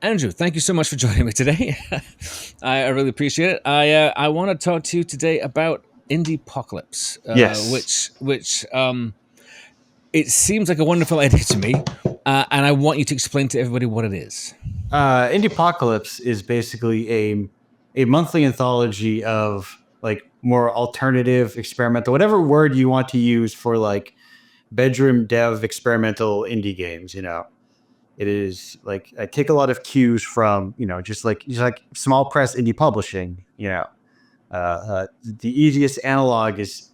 Andrew, thank you so much for joining me today. I really appreciate it. I want to talk to you today about Indiepocalypse, Yes. which it seems like a wonderful idea to me, and I want you to explain to everybody what it is. Indiepocalypse is basically a monthly anthology of like more alternative, experimental, whatever word you want to use for like bedroom dev experimental indie games. It is like I take a lot of cues from just like small press indie publishing. The easiest analog is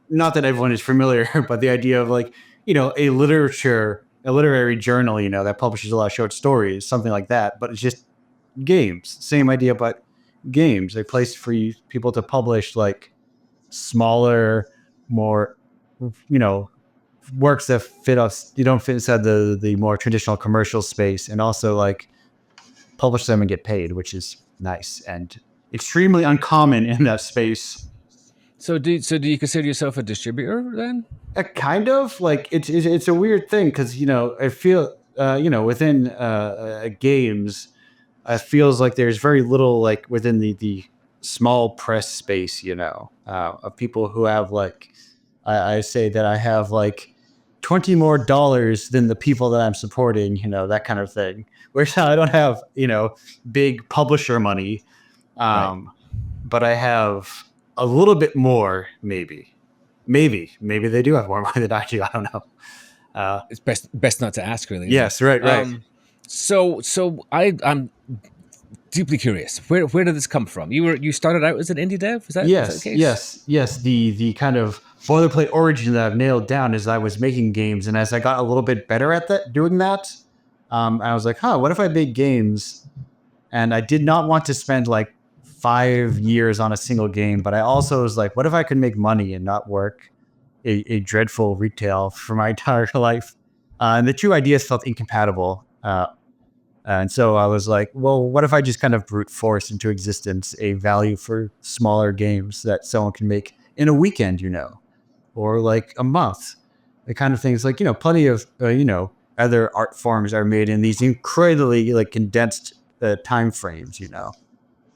not that everyone is familiar, but the idea of like, a literary journal, that publishes a lot of short stories, something like that, but it's just games. Same idea, but games. A place for people to publish like smaller, more, you know, works that fit us. You don't fit inside the more traditional commercial space, and also like publish them and get paid, which is nice and extremely uncommon in that space. So do you consider yourself a distributor then? Kind of like it's a weird thing because I feel within games, it feels like there's very little like within the small press space, of people who have like I say that I have like $20 more than the people that I'm supporting, that kind of thing. Whereas I don't have big publisher money, Right. um, but I have a little bit more, maybe they do have more money than I do. I don't know. It's best not to ask, really, isn't it? Yes, right. So I'm deeply curious. Where did this come from? You started out as an indie dev. Is that the Yes, case? yes, yes. The kind of boilerplate origin that I've nailed down is I was making games, and as I got a little bit better at doing that, I was like, what if I made games? And I did not want to spend like 5 years on a single game, but I also was like, what if I could make money and not work a dreadful retail for my entire life? And the two ideas felt incompatible. And so I was like, well, what if I just kind of brute force into existence a value for smaller games that someone can make in a weekend, or like a month? The kind of things like, plenty of, other art forms are made in these incredibly like condensed time frames,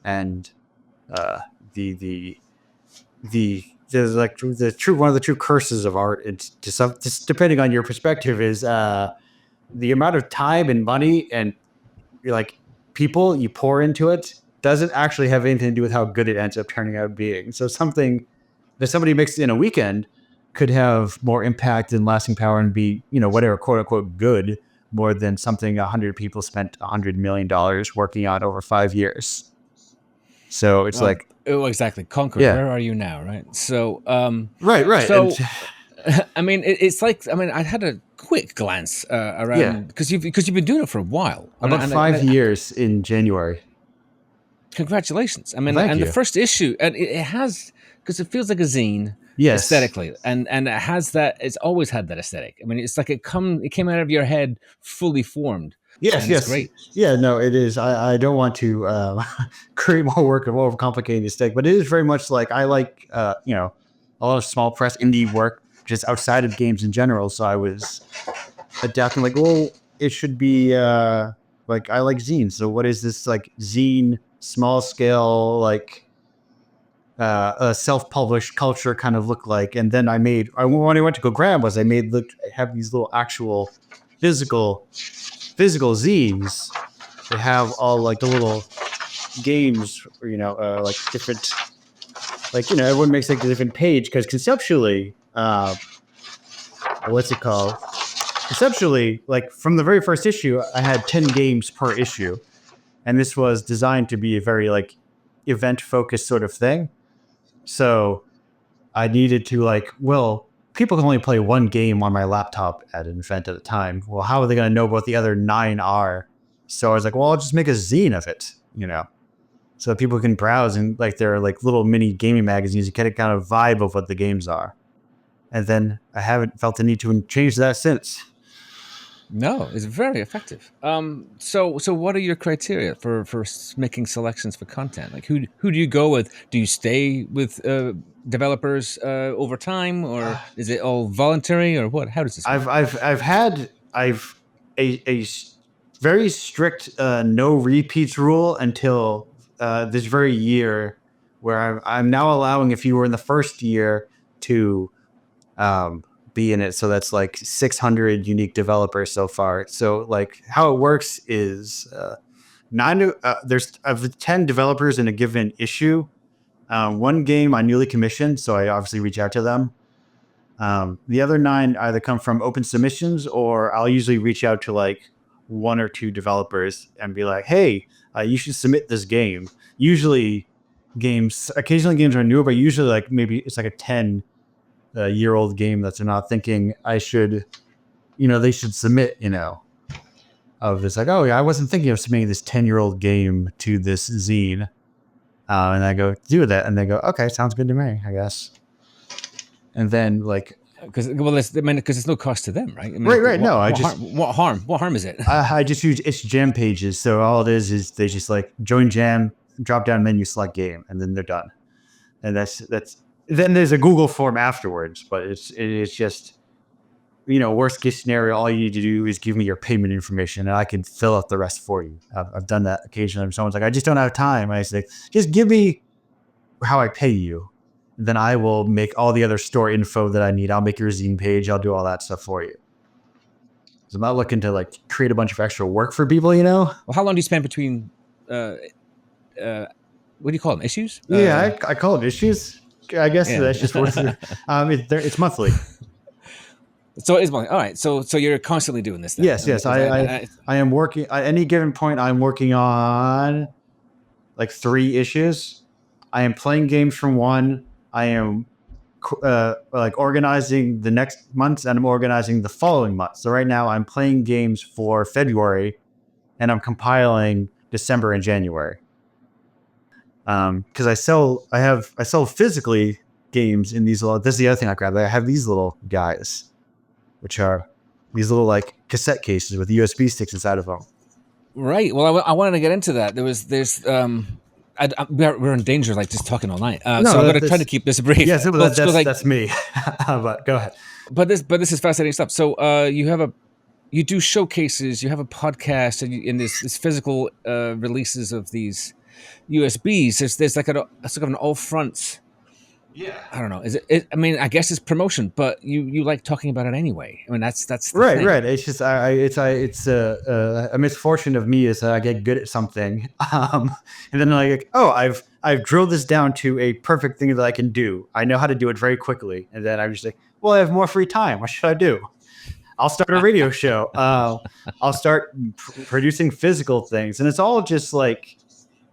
and uh, the, the, there's like the true, one of the true curses of art. It's just depending on your perspective is, the amount of time and money and like people you pour into it doesn't actually have anything to do with how good it ends up turning out being. So something that somebody makes in a weekend could have more impact and lasting power and be, whatever, quote unquote, good, more than something 100 people spent $100 million working on over 5 years. So it's Well, like, oh, exactly. Conquered. yeah, Where are you now? Right. right. And So I mean, it's like I mean, I had a quick glance yeah, around because you've been doing it for a while. about 5 years in January. Congratulations. I Well, mean, thank and the you. first issue, and it has because it feels like a zine Yes. aesthetically, and it has that. It's always had that aesthetic. I mean, it's like it came out of your head fully formed, Yes, and it's yes. great. Yeah, no, it is. I don't want to create more work and overcomplicating this thing, but it is very much like I like, a lot of small press indie work just outside of games in general. So I was adapting like, well, it should be like I like zines. So what is this like zine, small scale, like self-published culture kind of look like? And then when I went to go grab was I made look have these little actual physical zines. They have all like the little games, like different, like, everyone makes like a different page because conceptually, what's it called? Conceptually, like from the very first issue, I had 10 games per issue. And this was designed to be a very like event focused sort of thing. So I needed to like, well, people can only play one game on my laptop at an event at a time. Well, how are they going to know what the other nine are? So I was like, well, I'll just make a zine of it, so that people can browse and like they're like little mini gaming magazines. You get a kind of vibe of what the games are. And then I haven't felt the need to change that since. No, it's very effective. So what are your criteria for making selections for content? Like, who do you go with? Do you stay with developers over time, or is it all voluntary, or what? How does this I've work? I've I've had I've a very strict no repeats rule until this very year, where I'm now allowing, if you were in the first year, to be in it. So that's like 600 unique developers so far. So like how it works is there's of 10 developers in a given issue. One game I newly commissioned, so I obviously reach out to them. The other 9 either come from open submissions, or I'll usually reach out to like 1 or 2 developers and be like, hey, you should submit this game. Usually occasionally games are new, but usually like maybe it's like a 10-year-old game that they're not thinking they should submit, of this, like, oh yeah, I wasn't thinking of submitting this 10-year-old game to this zine. And I go, do that. And they go, okay, sounds good to me, I guess. And then like, because it's no cost to them, right? I mean, right. No, what harm is it? I just use it's jam pages. So all it is they just like join jam, drop down menu, select game, and then they're done. And that's then there's a Google form afterwards, but it's just, worst case scenario, all you need to do is give me your payment information and I can fill out the rest for you. I've done that occasionally. Someone's like, I just don't have time. I say, just give me how I pay you. Then I will make all the other store info that I need. I'll make your zine page. I'll do all that stuff for you. So I'm not looking to like create a bunch of extra work for people, Well, how long do you spend between, what do you call them? Issues? Yeah, I call them issues. I guess that's just worth it. It's monthly. So it's monthly. All right. So you're constantly doing this then. Yes. I am working at any given point. I'm working on like 3 issues. I am playing games from 1. I am like organizing the next months, and I'm organizing the following month. So right now I'm playing games for February, and I'm compiling December and January. Because I sell physically games in these little. This is the other thing I grabbed. I have these little guys, which are these little like cassette cases with USB sticks inside of them. Right. Well, I wanted to get into that. We're in danger of like just talking all night. So I'm going to try to keep this brief. Yes, that's me. But go ahead. But this is fascinating stuff. So you do showcases. You have a podcast, and in this physical releases of these USBs. There's like a sort of an all fronts. Yeah. I don't know. Is it? I mean, I guess it's promotion, but you like talking about it anyway. I mean, that's the right. thing. Right. It's just it's a misfortune of me is that I get good at something, and then like, oh, I've drilled this down to a perfect thing that I can do. I know how to do it very quickly, and then I'm just like, well, I have more free time. What should I do? I'll start a radio show. I'll start producing physical things, and it's all just like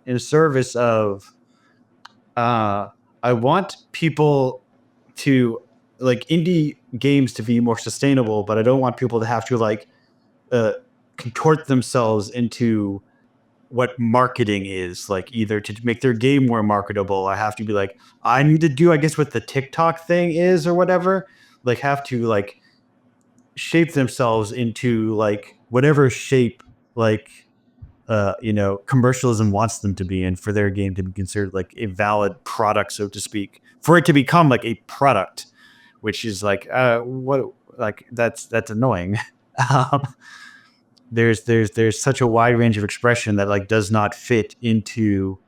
in service of. I want people to like indie games to be more sustainable, but I don't want people to have to like contort themselves into what marketing is, like either to make their game more marketable. I have to be like, I need to do, I guess, what the TikTok thing is or whatever, like have to like shape themselves into like whatever shape, like, commercialism wants them to be in for their game to be considered like a valid product, so to speak, for it to become like a product, which is like, that's annoying. There's such a wide range of expression that like does not fit into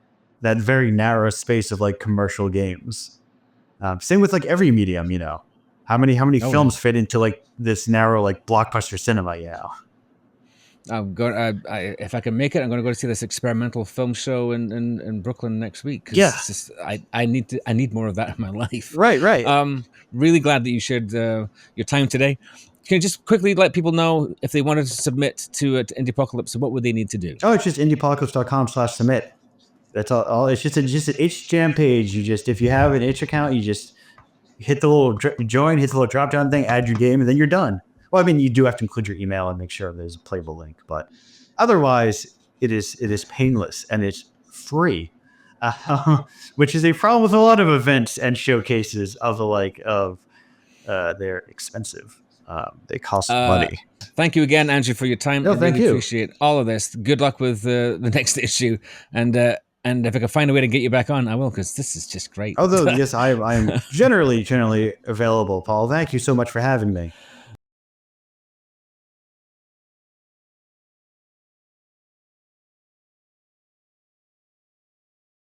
that very narrow space of like commercial games. Same with like every medium, how many films fit into like this narrow, like blockbuster cinema, I'm going. If I can make it, I'm going to go to see this experimental film show in Brooklyn next week. Yeah, it's just, I need more of that in my life. Right. Really glad that you shared your time today. Can you just quickly let people know if they wanted to submit to Indiepocalypse, what would they need to do? Oh, it's just indiepocalypse.com/submit. That's all. It's just an itch jam page. You just, if you have an itch account, you just hit the little join, hit the little drop down thing, add your game, and then you're done. Well, I mean, you do have to include your email and make sure there's a playable link, but otherwise, it is painless and it's free, which is a problem with a lot of events and showcases of the like of they're expensive. They cost money. Thank you again, Andrew, for your time. No, thank you. Appreciate all of this. Good luck with the next issue, and if I can find a way to get you back on, I will, because this is just great. Although, yes, I'm generally available, Paul. Thank you so much for having me.